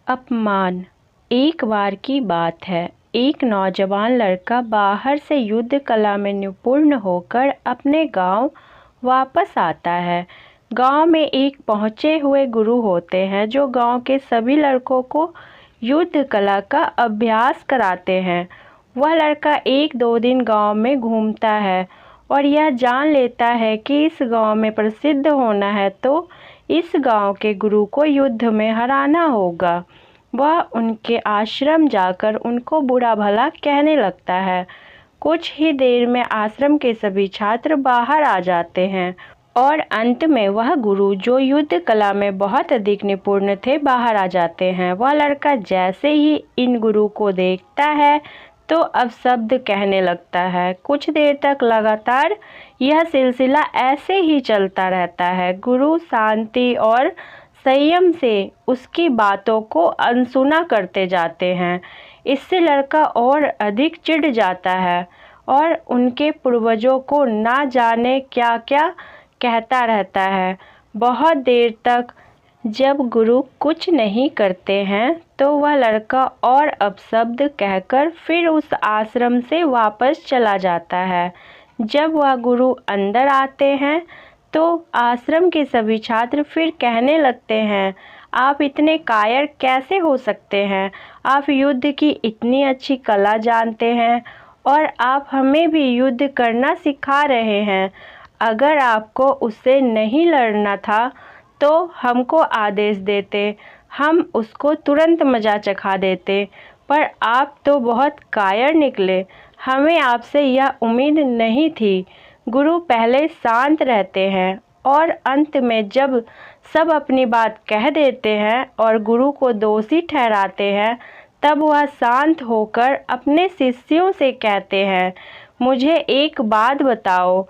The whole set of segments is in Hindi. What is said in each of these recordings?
अपमान। एक बार की बात है, एक नौजवान लड़का बाहर से युद्ध कला में निपुण होकर अपने गांव वापस आता है। गांव में एक पहुंचे हुए गुरु होते हैं जो गांव के सभी लड़कों को युद्ध कला का अभ्यास कराते हैं। वह लड़का एक दो दिन गांव में घूमता है और यह जान लेता है कि इस गांव में प्रसिद्ध होना है तो इस गांव के गुरु को युद्ध में हराना होगा। वह उनके आश्रम जाकर उनको बुरा भला कहने लगता है। कुछ ही देर में आश्रम के सभी छात्र बाहर आ जाते हैं और अंत में वह गुरु जो युद्ध कला में बहुत अधिक निपुण थे बाहर आ जाते हैं। वह लड़का जैसे ही इन गुरु को देखता है तो अब शब्द कहने लगता है। कुछ देर तक लगातार यह सिलसिला ऐसे ही चलता रहता है। गुरु शांति और संयम से उसकी बातों को अनसुना करते जाते हैं। इससे लड़का और अधिक चिढ़ जाता है और उनके पूर्वजों को ना जाने क्या क्या कहता रहता है। बहुत देर तक जब गुरु कुछ नहीं करते हैं तो वह लड़का और अपशब्द कहकर फिर उस आश्रम से वापस चला जाता है। जब वह गुरु अंदर आते हैं तो आश्रम के सभी छात्र फिर कहने लगते हैं, आप इतने कायर कैसे हो सकते हैं? आप युद्ध की इतनी अच्छी कला जानते हैं और आप हमें भी युद्ध करना सिखा रहे हैं। अगर आपको उससे नहीं लड़ना था तो हमको आदेश देते, हम उसको तुरंत मजा चखा देते, पर आप तो बहुत कायर निकले। हमें आपसे यह उम्मीद नहीं थी। गुरु पहले शांत रहते हैं और अंत में जब सब अपनी बात कह देते हैं और गुरु को दोषी ठहराते हैं तब वह शांत होकर अपने शिष्यों से कहते हैं, मुझे एक बात बताओ,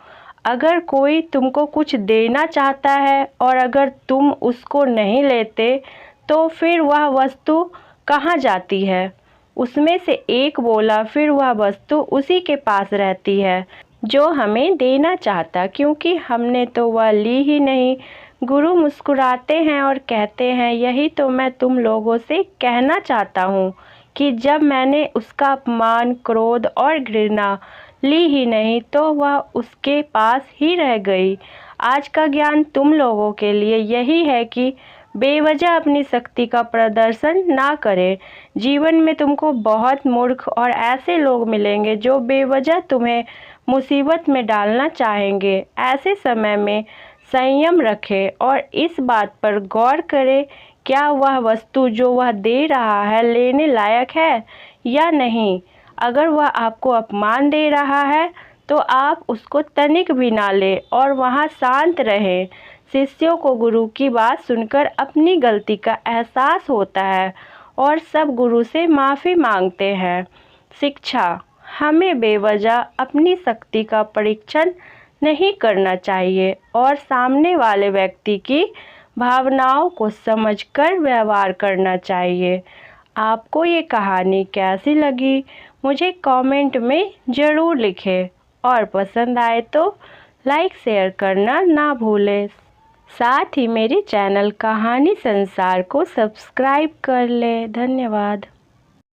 अगर कोई तुमको कुछ देना चाहता है और अगर तुम उसको नहीं लेते तो फिर वह वस्तु कहाँ जाती है? उसमें से एक बोला, फिर वह वस्तु उसी के पास रहती है जो हमें देना चाहता, क्योंकि हमने तो वह ली ही नहीं। गुरु मुस्कुराते हैं और कहते हैं, यही तो मैं तुम लोगों से कहना चाहता हूँ कि जब मैंने उसका अपमान, क्रोध और घृणा ली ही नहीं तो वह उसके पास ही रह गई। आज का ज्ञान तुम लोगों के लिए यही है कि बेवजह अपनी शक्ति का प्रदर्शन ना करें। जीवन में तुमको बहुत मूर्ख और ऐसे लोग मिलेंगे जो बेवजह तुम्हें मुसीबत में डालना चाहेंगे। ऐसे समय में संयम रखें और इस बात पर गौर करें, क्या वह वस्तु जो वह दे रहा है लेने लायक है या नहीं। अगर वह आपको अपमान दे रहा है तो आप उसको तनिक भी ना लें और वहाँ शांत रहें। शिष्यों को गुरु की बात सुनकर अपनी गलती का एहसास होता है और सब गुरु से माफ़ी मांगते हैं। शिक्षा। हमें बेवजह अपनी शक्ति का परीक्षण नहीं करना चाहिए और सामने वाले व्यक्ति की भावनाओं को समझकर व्यवहार करना चाहिए। आपको ये कहानी कैसी लगी मुझे कमेंट में ज़रूर लिखें और पसंद आए तो लाइक शेयर करना ना भूलें। साथ ही मेरे चैनल कहानी संसार को सब्सक्राइब कर लें। धन्यवाद।